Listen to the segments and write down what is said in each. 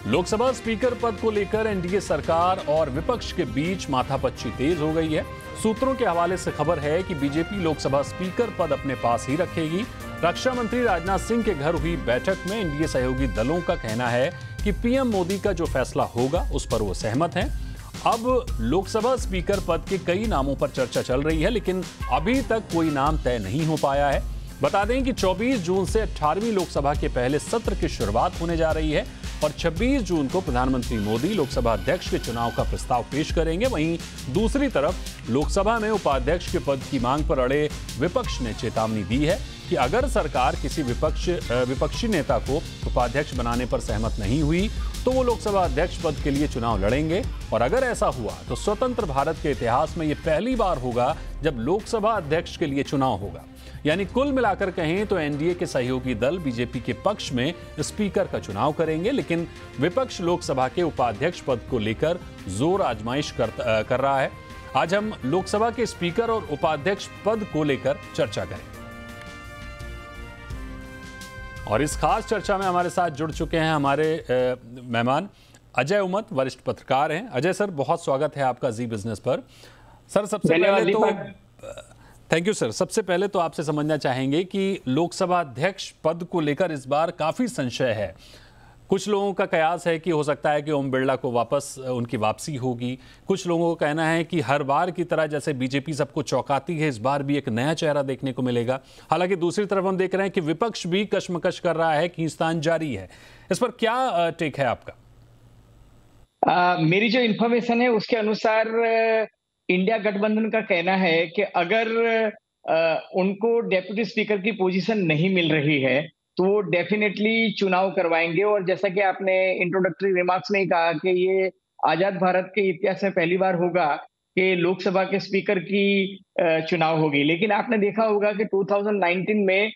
Lok Sabha speaker पद को लेकर एनडीए सरकार और विपक्ष के बीच माथापच्ची तेज हो गई है। सूत्रों के हवाले से खबर है कि बीजेपी लोकसभा स्पीकर पद अपने पास ही रखेगी। रक्षा मंत्री राजनाथ सिंह के घर हुई बैठक में एनडीए सहयोगी दलों का कहना है कि पीएम मोदी का जो फैसला होगा उस पर वो सहमत हैं। अब लोकसभा स्पीकर पद के कई नामों पर चर्चा चल रही है, लेकिन अभी तक कोई नाम तय नहीं हो पाया है। बता दें कि 24 जून से 18वीं लोकसभा के पहले सत्र की शुरुआत होने जा रही है और 26 जून को प्रधानमंत्री मोदी लोकसभा अध्यक्ष के चुनाव का प्रस्ताव पेश करेंगे। वहीं दूसरी तरफ लोकसभा में उपाध्यक्ष के पद की मांग पर अड़े विपक्ष ने चेतावनी दी है कि अगर सरकार किसी विपक्षी नेता को उपाध्यक्ष बनाने पर सहमत नहीं हुई तो वो लोकसभा अध्यक्ष पद के लिए चुनाव लड़ेंगे। और अगर ऐसा हुआ तो स्वतंत्र भारत के इतिहास में ये पहली बार होगा जब लोकसभा अध्यक्ष के लिए चुनाव होगा। यानी कुल मिलाकर कहें तो एनडीए के सहयोगी दल बीजेपी के पक्ष में स्पीकर का चुनाव करेंगे, लेकिन विपक्ष लोकसभा के उपाध्यक्ष पद को लेकर जोर आजमाइश कर रहा है। आज हम लोकसभा के स्पीकर और उपाध्यक्ष पद को लेकर चर्चा करेंगे और इस खास चर्चा में हमारे साथ जुड़ चुके हैं हमारे मेहमान अजय उमत, वरिष्ठ पत्रकार हैं। अजय सर, बहुत स्वागत है आपका जी बिजनेस पर। सर, सबसे पहले तो थैंक यू सर। सबसे पहले तो आपसे समझना चाहेंगे कि लोकसभा अध्यक्ष पद को लेकर इस बार काफी संशय है। कुछ लोगों का कयास है कि हो सकता है कि ओम बिरला को उनकी वापसी होगी। कुछ लोगों का कहना है कि हर बार की तरह जैसे बीजेपी सबको चौंकाती है, इस बार भी एक नया चेहरा देखने को मिलेगा। हालांकि दूसरी तरफ हम देख रहे हैं कि विपक्ष भी कशमकश कर रहा है, खींचतान जारी है। इस पर क्या टेक है आपका? मेरी जो इन्फॉर्मेशन है उसके अनुसार इंडिया गठबंधन का कहना है कि अगर उनको डेप्यूटी स्पीकर की पोजीशन नहीं मिल रही है तो वो डेफिनेटली चुनाव करवाएंगे। और जैसा कि आपने इंट्रोडक्टरी रिमार्क्स में ही कहा कि ये आजाद भारत के इतिहास में पहली बार होगा कि लोकसभा के स्पीकर की चुनाव होगी। लेकिन आपने देखा होगा कि 2019 में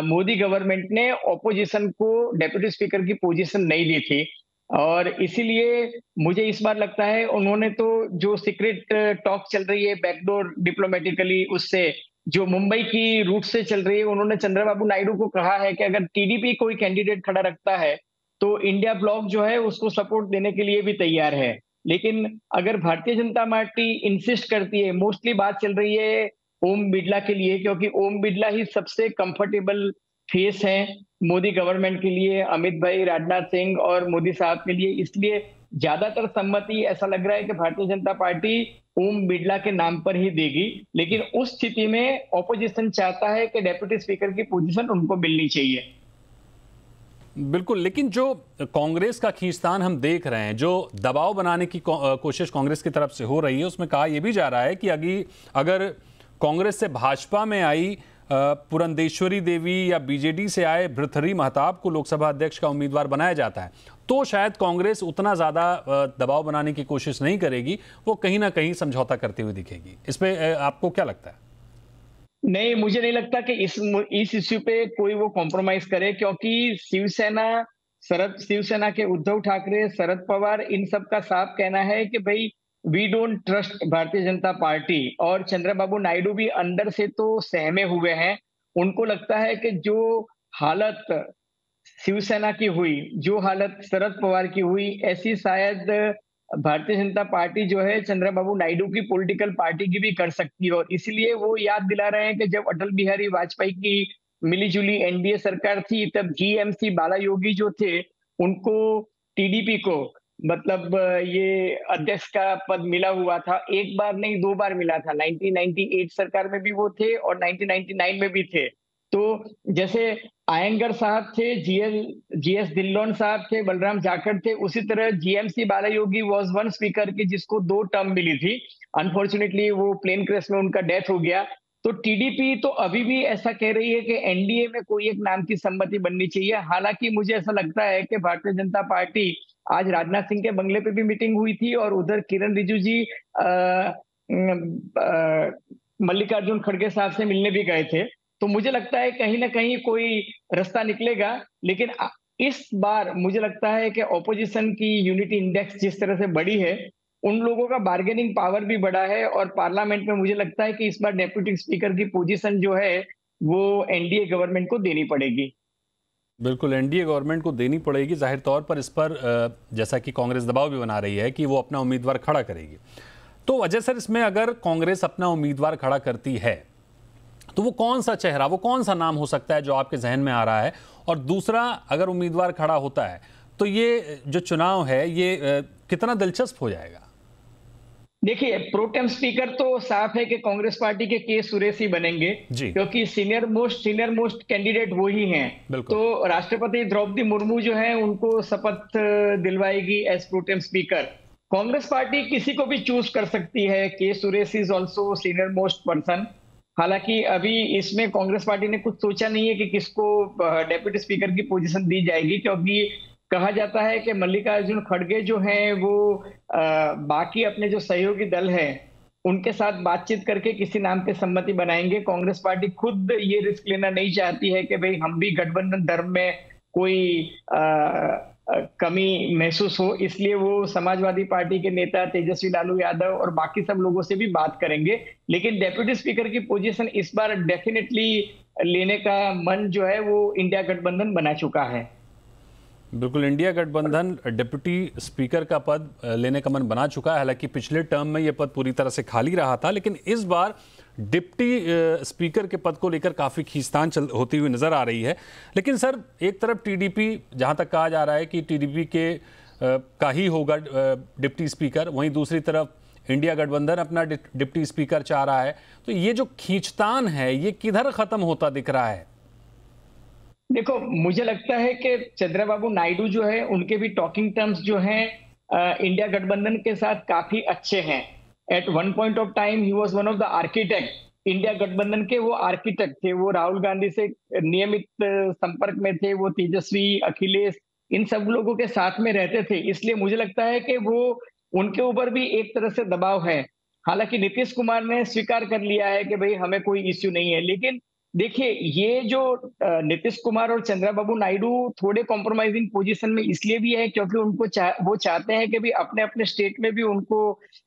मोदी गवर्नमेंट ने ऑपोजिशन को डेप्यूटी स्पीकर की पोजीशन नहीं दी थी और इसीलिए मुझे इस बार लगता है उन्होंने तो जो सीक्रेट टॉक चल रही है बैकडोर डिप्लोमेटिकली, उससे जो मुंबई की रूट से चल रही है, उन्होंने चंद्रबाबू नायडू को कहा है कि अगर टीडीपी कोई कैंडिडेट खड़ा रखता है तो इंडिया ब्लॉक जो है उसको सपोर्ट देने के लिए भी तैयार है। लेकिन अगर भारतीय जनता पार्टी इंसिस्ट करती है, मोस्टली बात चल रही है ओम बिड़ला के लिए, क्योंकि ओम बिड़ला ही सबसे कंफर्टेबल फेस है मोदी गवर्नमेंट के लिए, अमित भाई, राजनाथ सिंह और मोदी साहब के लिए। इसलिए ज्यादातर सम्मति ऐसा लग रहा है कि भारतीय जनता पार्टी ओम बिड़ला के नाम पर ही देगी। लेकिन उस स्थिति में ऑपोजिशन चाहता है कि डेप्यूटी स्पीकर की पोजीशन उनको मिलनी चाहिए। बिल्कुल, लेकिन जो कांग्रेस का खींचतान हम देख रहे हैं, जो दबाव बनाने की कोशिश कांग्रेस की तरफ से हो रही है, उसमें कहा यह भी जा रहा है कि अगर कांग्रेस से भाजपा में आई पुरंदेश्वरी देवी या बीजेडी से आए भृतहरि महताब को लोकसभा अध्यक्ष का उम्मीदवार बनाया जाता है तो शायद कांग्रेस उतना ज्यादा दबाव बनाने की कोशिश नहीं करेगी, वो कहीं ना कहीं समझौता करती हुई दिखेगी। इस पे आपको क्या लगता है? नहीं, मुझे नहीं लगता कि इस इश्यू पे कोई वो कॉम्प्रोमाइज करे, क्योंकि शिवसेना के उद्धव ठाकरे, शरद पवार, इन सब का साफ कहना है कि भाई we don't trust Bharatiya Janata party. और चंद्रबाबू नायडू भी अंदर से तो सहमे हुए हैं। उनको लगता है कि जो हालत शिवसेना की हुई, जो हालत शरद पवार की हुई, ऐसी शायद भारतीय जनता पार्टी जो है चंद्रबाबू नायडू की पॉलिटिकल पार्टी की भी कर सकती है। और इसलिए वो याद दिला रहे हैं कि जब अटल बिहारी वाजपेयी की मिलीजुली एनडीए सरकार थी तब जीएमसी बाला योगी जो थे उनको, टीडीपी को, मतलब ये अध्यक्ष का पद मिला हुआ था। एक बार नहीं, दो बार मिला था। 1998 सरकार में भी वो थे और 1999 में भी थे। तो जैसे आयंगर साहब थे, जीएस धिल्लोन साहब थे, बलराम जाखड़ थे, उसी तरह GMC Bala Yogi was one speaker की जिसको 2 टर्म मिली थी। अनफॉर्चुनेटली वो प्लेन क्रैश में उनका डेथ हो गया। तो टीडीपी तो अभी भी ऐसा कह रही है कि एनडीए में कोई एक नाम की सम्मति बननी चाहिए। हालांकि मुझे ऐसा लगता है कि भारतीय जनता पार्टी, आज राजनाथ सिंह के बंगले पे भी मीटिंग हुई थी और उधर किरण रिजिजू जी मल्लिकार्जुन खड़गे साहब से मिलने भी गए थे। तो मुझे लगता है कहीं ना कहीं कोई रास्ता निकलेगा। लेकिन इस बार मुझे लगता है कि ऑपोजिशन की यूनिटी इंडेक्स जिस तरह से बढ़ी है, उन लोगों का बार्गेनिंग पावर भी बढ़ा है और पार्लियामेंट में मुझे लगता है कि इस बार डेप्यूटी स्पीकर की पोजीशन जो है वो एनडीए गवर्नमेंट को देनी पड़ेगी। बिल्कुल, एनडीए गवर्नमेंट को देनी पड़ेगी जाहिर तौर पर इस पर, जैसा कि कांग्रेस दबाव भी बना रही है कि वो अपना उम्मीदवार खड़ा करेगी। तो अजय सर, इसमें अगर कांग्रेस अपना उम्मीदवार खड़ा करती है तो वो कौन सा चेहरा, वो कौन सा नाम हो सकता है जो आपके जहन में आ रहा है? और दूसरा, अगर उम्मीदवार खड़ा होता है तो ये जो चुनाव है ये कितना दिलचस्प हो जाएगा? देखिए, प्रोटेम स्पीकर तो साफ है कि कांग्रेस पार्टी के सुरेश ही बनेंगे, जी, क्योंकि सीनियर मोस्ट कैंडिडेट वो ही हैं। बिल्कुल। तो राष्ट्रपति द्रौपदी मुर्मू जो है उनको शपथ दिलवाएगी as pro tem speaker. Congress party किसी को भी चूज कर सकती है। Suresh is also senior most person. हालांकि अभी इसमें कांग्रेस पार्टी ने कुछ सोचा नहीं है कि किसको डेप्यूटी स्पीकर की पोजीशन दी जाएगी, क्योंकि कहा जाता है कि मल्लिकार्जुन खड़गे जो हैं वो बाकी अपने जो सहयोगी दल हैं उनके साथ बातचीत करके किसी नाम पे सम्मति बनाएंगे। कांग्रेस पार्टी खुद ये रिस्क लेना नहीं चाहती है कि भाई हम भी गठबंधन धर्म में कोई कमी महसूस हो, इसलिए वो समाजवादी पार्टी के नेता तेजस्वी लालू यादव और बाकी सब लोगों से भी बात करेंगे। लेकिन डेप्यूटी स्पीकर की पोजीशन इस बार डेफिनेटली लेने का मन जो है वो इंडिया गठबंधन बना चुका है। बिल्कुल, इंडिया गठबंधन डिप्टी स्पीकर का पद लेने का मन बना चुका है। हालांकि पिछले टर्म में यह पद पूरी तरह से खाली रहा था, लेकिन इस बार डिप्टी स्पीकर के पद को लेकर काफ़ी खींचतान होती हुई नज़र आ रही है। लेकिन सर, एक तरफ टीडीपी, जहां तक कहा जा रहा है कि टीडीपी के का ही होगा डिप्टी स्पीकर, वहीं दूसरी तरफ इंडिया गठबंधन अपना डिप्टी स्पीकर चाह रहा है। तो ये जो खींचतान है ये किधर ख़त्म होता दिख रहा है? देखो, मुझे लगता है कि चंद्रबाबू नायडू जो है उनके भी टॉकिंग टर्म्स जो हैं इंडिया गठबंधन के साथ काफी अच्छे हैं। At one point of time he was one of the architect. India गठबंधन के वो आर्किटेक्ट थे। वो राहुल गांधी से नियमित संपर्क में थे। वो तेजस्वी, अखिलेश, इन सब लोगों के साथ में रहते थे। इसलिए मुझे लगता है कि वो उनके ऊपर भी एक तरह से दबाव है। हालांकि नीतीश कुमार ने स्वीकार कर लिया है कि भाई हमें कोई इश्यू नहीं है। लेकिन देखिए, ये जो नीतीश कुमार और चंद्रबाबू नायडू थोड़े कॉम्प्रोमाइजिंग पोजीशन में इसलिए भी है क्योंकि उनको वो चाहते हैं कि भी अपने अपने स्टेट में भी उनको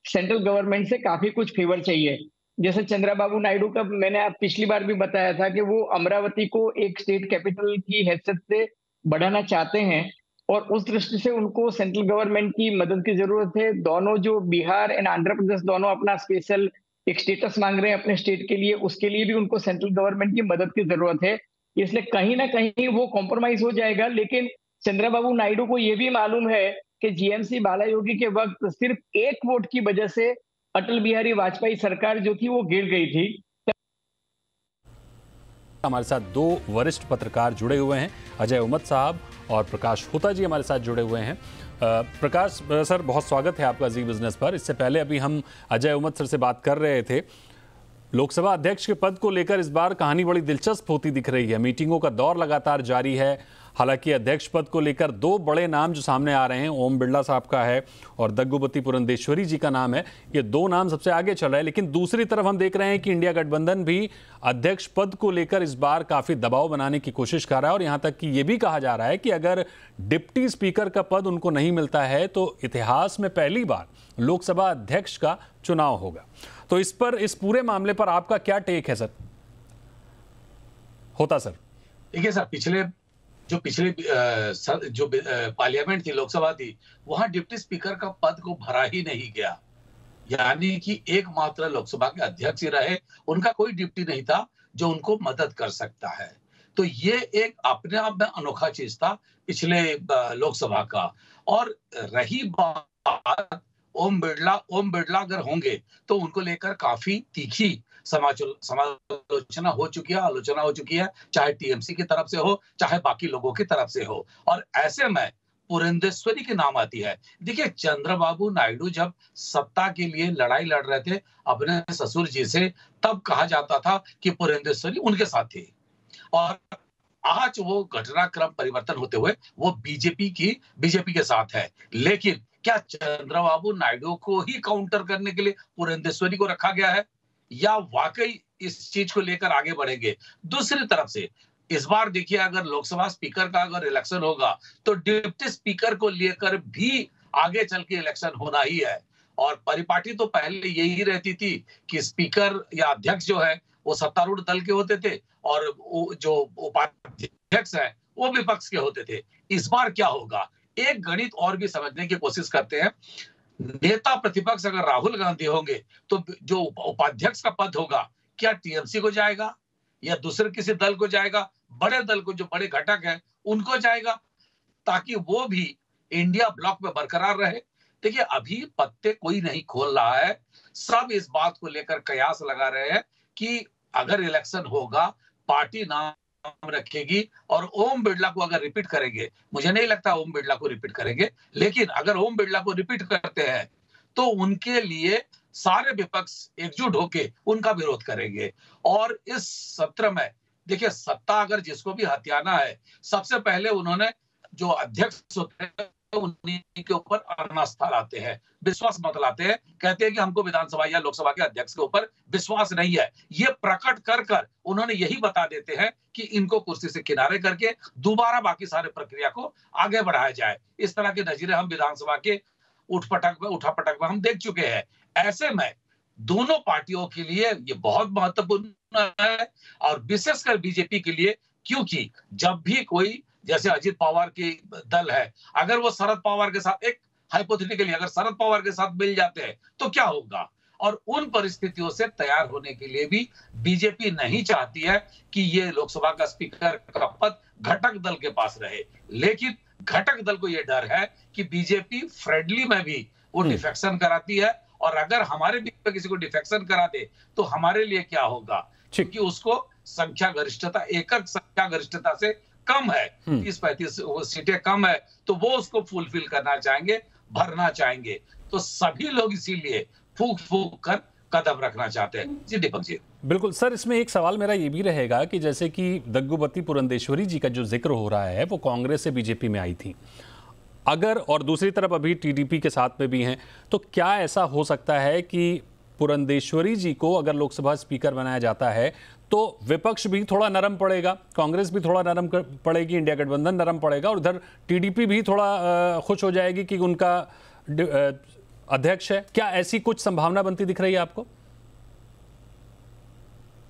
सेंट्रल गवर्नमेंट से काफी कुछ फेवर चाहिए। जैसे चंद्रबाबू नायडू का मैंने आप पिछली बार भी बताया था कि वो अमरावती को एक स्टेट कैपिटल की हैसियत से बढ़ाना चाहते हैं, और उस दृष्टि से उनको सेंट्रल गवर्नमेंट की मदद की जरूरत है। दोनों जो बिहार एंड आंध्र प्रदेश दोनों अपना स्पेशल एक स्टेटस मांग रहे हैं अपने स्टेट के लिए, उसके लिए भी उनको सेंट्रल गवर्नमेंट की मदद की जरूरत है। इसलिए कहीं ना कहीं वो कॉम्प्रोमाइज हो जाएगा। लेकिन चंद्रबाबू नायडू को यह भी मालूम है कि जीएमसी बालायोगी के वक्त सिर्फ एक वोट की वजह से अटल बिहारी वाजपेयी सरकार जो थी वो गिर गई थी। हमारे साथ दो वरिष्ठ पत्रकार जुड़े हुए हैं, अजय उमत साहब और प्रकाश होता जी हमारे साथ जुड़े हुए हैं। प्रकाश सर, बहुत स्वागत है आपका जी बिजनेस पर। इससे पहले अभी हम अजय उमत सर से बात कर रहे थे। लोकसभा अध्यक्ष के पद को लेकर इस बार कहानी बड़ी दिलचस्प होती दिख रही है। मीटिंगों का दौर लगातार जारी है। हालांकि अध्यक्ष पद को लेकर दो बड़े नाम जो सामने आ रहे हैं, ओम बिरला साहब का है और दग्गुबती पुरंदेश्वरी जी का नाम है। ये दो नाम सबसे आगे चल रहे हैं। लेकिन दूसरी तरफ हम देख रहे हैं कि इंडिया गठबंधन भी अध्यक्ष पद को लेकर इस बार काफी दबाव बनाने की कोशिश कर रहा है, और यहां तक कि यह भी कहा जा रहा है कि अगर डिप्टी स्पीकर का पद उनको नहीं मिलता है तो इतिहास में पहली बार लोकसभा अध्यक्ष का चुनाव होगा। तो इस पर, इस पूरे मामले पर आपका क्या टेक है सर? होता सर। देखिए सर, पिछले पार्लियामेंट थी, लोकसभा थी, वहां डिप्टी स्पीकर का पद को भरा ही नहीं गया। यानी कि एकमात्र लोकसभा के अध्यक्ष ही रहे, उनका कोई डिप्टी नहीं था जो उनको मदद कर सकता है। तो ये एक अपने आप में अनोखा चीज था पिछले लोकसभा का। और रही बात ओम बिरला अगर होंगे तो उनको लेकर काफी तीखी समालोचना हो चुकी है, आलोचना हो चुकी है, चाहे टीएमसी की तरफ से हो, चाहे बाकी लोगों की तरफ से हो। और ऐसे में पुरंदेश्वरी के नाम आती है। देखिए, चंद्रबाबू नायडू जब सत्ता के लिए लड़ाई लड़ रहे थे अपने ससुर जी से, तब कहा जाता था कि पुरंदेश्वरी उनके साथ थी। और आज वो घटनाक्रम परिवर्तन होते हुए वो बीजेपी के साथ है। लेकिन क्या चंद्रबाबू नायडू को ही काउंटर करने के लिए पुरंदेश्वरी को रखा गया है, या वाकई इस चीज को लेकर आगे बढ़ेंगे? दूसरी तरफ से इस बार देखिए, अगर लोकसभा स्पीकर का अगर इलेक्शन होगा तो डिप्टी स्पीकर को लेकर भी आगे चल के इलेक्शन होना ही है। और परिपाटी तो पहले यही रहती थी कि स्पीकर या अध्यक्ष जो है वो सत्तारूढ़ दल के होते थे, और जो उपाध्यक्ष है वो विपक्ष के होते थे। इस बार क्या होगा, एक गणित और भी समझने की कोशिश करते हैं। नेता प्रतिपक्ष अगर राहुल गांधी होंगे तो जो उपाध्यक्ष का पद होगा, क्या टीएमसी को जाएगा या दूसरे किसी दल को जाएगा, बड़े दल को, जो बड़े घटक है उनको जाएगा, ताकि वो भी इंडिया ब्लॉक में बरकरार रहे। देखिए, अभी पत्ते कोई नहीं खोल रहा है, सब इस बात को लेकर कयास लगा रहे हैं कि अगर इलेक्शन होगा, पार्टी नाम रखेगी और ओम बिरला को अगर रिपीट करेंगे, मुझे नहीं लगता ओम बिरला को रिपीट करेंगे, लेकिन अगर ओम बिरला को रिपीट करते हैं तो उनके लिए सारे विपक्ष एकजुट होकर उनका विरोध करेंगे। और इस सत्र में देखिए, सत्ता अगर जिसको भी हथियाना है, सबसे पहले उन्होंने जो अध्यक्ष होते हैं उन्हीं के ऊपर अनास्था लाते हैं, विश्वास मत लाते हैं। कहते हैं कि हमको विधानसभा या लोकसभा के अध्यक्ष के ऊपर विश्वास नहीं है। ये प्रकट कर कर उन्होंने यही बता देते हैं कि इनको कुर्सी से किनारे करके दोबारा बाकी सारे प्रक्रिया को आगे बढ़ाया जाए। इस तरह के नजीरे हम विधानसभा के उठापटक में हम देख चुके हैं। ऐसे में दोनों पार्टियों के लिए ये बहुत महत्वपूर्ण है, और विशेषकर बीजेपी के लिए, क्योंकि जब भी कोई, जैसे अजित पवार की दल है, अगर वो शरद पवार के साथ, एक हाइपोथेटिकली अगर शरद पवार के साथ मिल जाते हैं तो क्या होगा, और उन परिस्थितियों से तैयार होने के लिए भी बीजेपी नहीं चाहती है कि ये लोकसभा का स्पीकर का पद घटक दल के पास रहे। लेकिन घटक दल को यह डर है कि बीजेपी फ्रेंडली में भी वो डिफेक्शन कराती है, और अगर हमारे बीच में किसी को डिफेक्शन करा दे तो हमारे लिए क्या होगा, क्योंकि उसको संख्या गरिष्ठता, एकक संख्या गरिष्ठता से कम है, 30-35 सीटें कम है, तो वो उसको फुलफिल करना चाहेंगे, भरना चाहेंगे। तो सभी लोग इसीलिए फूक फूक कर कदम रखना चाहते हैं। जी दीपक जी। बिल्कुल सर, इसमें एक सवाल मेरा ये भी रहेगा कि जैसे कि दग्गुबती पुरंदेश्वरी जी का जो जिक्र हो रहा है, वो कांग्रेस से बीजेपी में आई थी, अगर, और दूसरी तरफ अभी टीडीपी के साथ में भी हैं, तो क्या ऐसा हो सकता है कि पुरंदेश्वरी जी को अगर लोकसभा स्पीकर बनाया जाता है तो विपक्ष भी थोड़ा नरम पड़ेगा, कांग्रेस भी थोड़ा नरम पड़ेगी, इंडिया गठबंधन नरम पड़ेगा, और इधर टीडीपी भी थोड़ा खुश हो जाएगी कि उनका अध्यक्ष है? क्या ऐसी कुछ संभावना बनती दिख रही है आपको?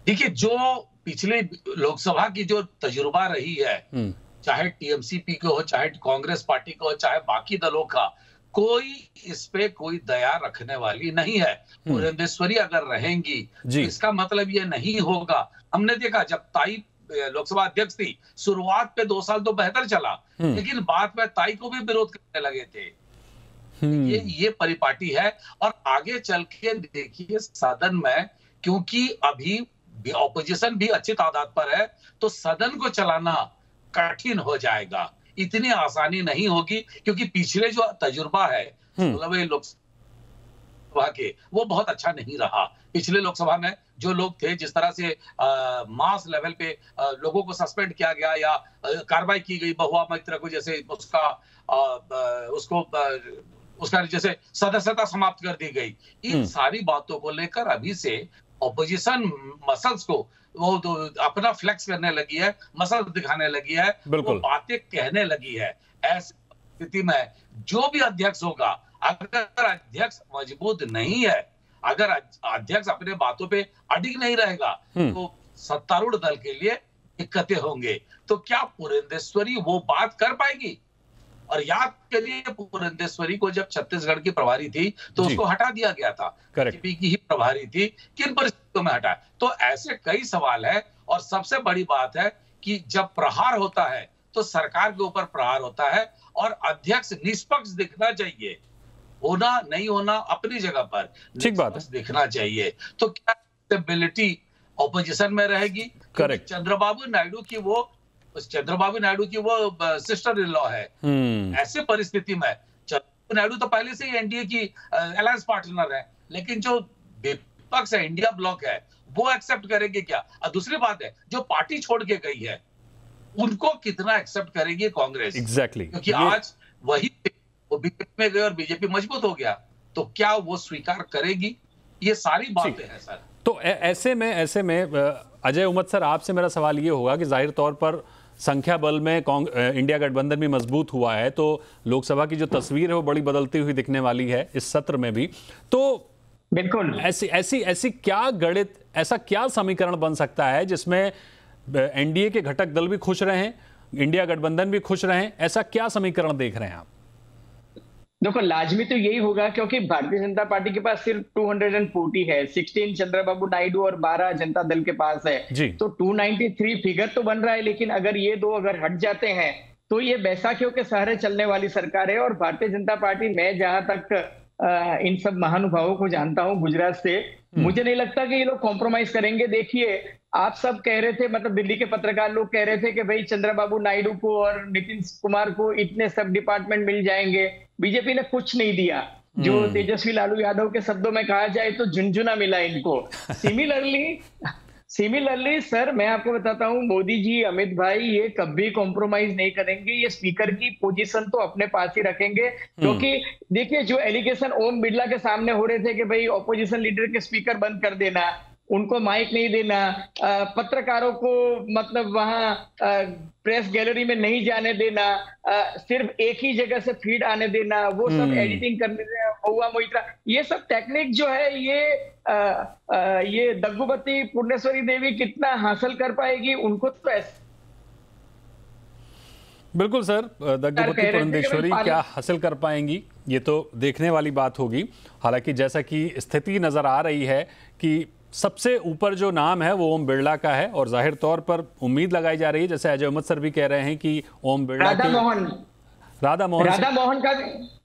देखिए, जो पिछले लोकसभा की जो तजुर्बा रही है, चाहे टीएमसीपी को हो, चाहे कांग्रेस पार्टी को हो, चाहे बाकी दलों का, कोई इस पे कोई दया रखने वाली नहीं है। पुरंदेश्वरी अगर रहेंगी तो इसका मतलब ये नहीं होगा, हमने देखा जब ताई लोकसभा अध्यक्ष थी, शुरुआत पे 2 साल तो बेहतर चला, लेकिन बाद में ताई को भी विरोध करने लगे थे। ये परिपाटी है। और आगे चल के देखिए सदन में, क्योंकि अभी ऑपोजिशन भी अच्छी तादाद पर है, तो सदन को चलाना कठिन हो जाएगा, इतनी आसानी नहीं होगी, क्योंकि पिछले जो तजुर्बा है लोकसभा के, वो बहुत अच्छा नहीं रहा। पिछले लोकसभा में जो लोग थे, जिस तरह से मास लेवल पे लोगों को सस्पेंड किया गया या कार्रवाई की गई, बहुआ मित्र को जैसे उसका जैसे सदस्यता समाप्त कर दी गई, इन सारी बातों को लेकर अभी से ऑपोजिशन मसल्स को वो तो अपना फ्लेक्स करने लगी है, मसल दिखाने लगी है, वो बातें कहने लगी है। ऐसी स्थिति में जो भी अध्यक्ष होगा, अगर अध्यक्ष मजबूत नहीं है, अगर अध्यक्ष अपने बातों पे अडिग नहीं रहेगा, तो सत्तारूढ़ दल के लिए दिक्कतें होंगे। तो क्या पुरंदेश्वरी वो बात कर पाएगी? और याद करिए, पुरंदेश्वरी को जब छत्तीसगढ़ की प्रभारी थी तो उसको हटा दिया गया था, बीजेपी की ही प्रभारी थी, किन परिस्थितियों में हटा? तो ऐसे कई सवाल है। और सबसे बड़ी बात है कि जब प्रहार होता है तो सरकार के ऊपर प्रहार होता है, और अध्यक्ष निष्पक्ष दिखना चाहिए, होना नहीं होना अपनी जगह पर, ठीक बात है, दिखना चाहिए। तो क्या स्टेबिलिटी ऑपोजिशन में रहेगी? चंद्रबाबू नायडू की वो सिस्टर इन लॉ है। ऐसे परिस्थिति में चंद्रबाबू नायडू तो पहले से ही एनडीए की अलायंस पार्टनर है, लेकिन जो विपक्ष है, इंडिया ब्लॉक है, वो एक्सेप्ट करेंगे क्या? और दूसरी बात है, जो पार्टी छोड़ के गई है, उनको कितना एक्सेप्ट करेगी कांग्रेस? एग्जैक्टली, क्योंकि आज वही वो बीजेपी में गए और बीजेपी मजबूत हो गया, तो क्या वो स्वीकार करेगी? ये सारी बातें हैं सर। तो ऐसे में अजय उमद सर, आपसे मेरा सवाल ये होगा कि जाहिर तौर पर संख्या बल में इंडिया गठबंधन भी मजबूत हुआ है, तो लोकसभा की जो तस्वीर है वो बड़ी बदलती हुई दिखने वाली है इस सत्र में भी। तो बिल्कुल ऐसी क्या गणित, ऐसा क्या समीकरण बन सकता है जिसमें एनडीए के घटक दल भी खुश रहें इंडिया गठबंधन भी खुश रहें, ऐसा क्या समीकरण देख रहे हैं आप? देखो, लाजमी तो यही होगा क्योंकि भारतीय जनता पार्टी के पास सिर्फ 240 है, 16 चंद्रबाबू नायडू और 12 जनता दल के पास है। तो 293 फिगर तो बन रहा है, लेकिन अगर ये दो अगर हट जाते हैं तो ये बैसाखियों के सहारे चलने वाली सरकार है। और भारतीय जनता पार्टी, मैं जहां तक इन सब महानुभावों को जानता हूं गुजरात से, मुझे नहीं लगता कि ये लोग कॉम्प्रोमाइज करेंगे। देखिए, आप सब कह रहे थे, मतलब दिल्ली के पत्रकार लोग कह रहे थे कि भाई चंद्रबाबू नायडू को और नितिन कुमार को इतने सब डिपार्टमेंट मिल जाएंगे। बीजेपी ने कुछ नहीं दिया। जो तेजस्वी लालू यादव के शब्दों में कहा जाए तो झुनझुना मिला इनको। सिमिलरली सर, मैं आपको बताता हूं, मोदी जी, अमित भाई, ये कभी कॉम्प्रोमाइज नहीं करेंगे। ये स्पीकर की पोजीशन तो अपने पास ही रखेंगे, क्योंकि देखिए, जो एलिगेशन ओम बिरला के सामने हो रहे थे कि भाई ऑपोजिशन लीडर के स्पीकर बंद कर देना, उनको माइक नहीं देना, पत्रकारों को मतलब वहां प्रेस गैलरी में नहीं जाने देना, सिर्फ एक ही जगह से फीड आने देना, वो सब एडिटिंग करने देना, महुआ मोहित्रा, ये सब टेक्निक जो है ये दग्गुबती पुण्यश्वरी देवी कितना हासिल कर पाएगी, उनको तो ऐसे। बिल्कुल सर, दग्गुबती पुरंदेश्वरी क्या हासिल कर पाएंगी, ये तो देखने वाली बात होगी। हालांकि जैसा कि स्थिति नजर आ रही है कि सबसे ऊपर जो नाम है वो ओम बिरला का है, और जाहिर तौर पर उम्मीद लगाई जा रही है, जैसे अजय अहमद सर भी कह रहे हैं कि ओम बिरला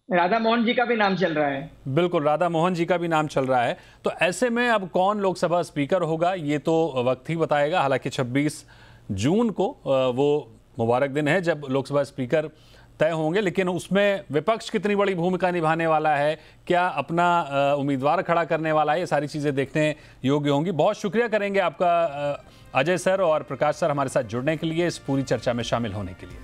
राधा मोहन जी का भी नाम चल रहा है। बिल्कुल, राधा मोहन जी का भी नाम चल रहा है। तो ऐसे में अब कौन लोकसभा स्पीकर होगा ये तो वक्त ही बताएगा। हालांकि 26 जून को वो मुबारक दिन है जब लोकसभा स्पीकर तय होंगे, लेकिन उसमें विपक्ष कितनी बड़ी भूमिका निभाने वाला है, क्या अपना उम्मीदवार खड़ा करने वाला है, ये सारी चीज़ें देखने योग्य होंगी। बहुत शुक्रिया करेंगे आपका अजय सर और प्रकाश सर हमारे साथ जुड़ने के लिए, इस पूरी चर्चा में शामिल होने के लिए।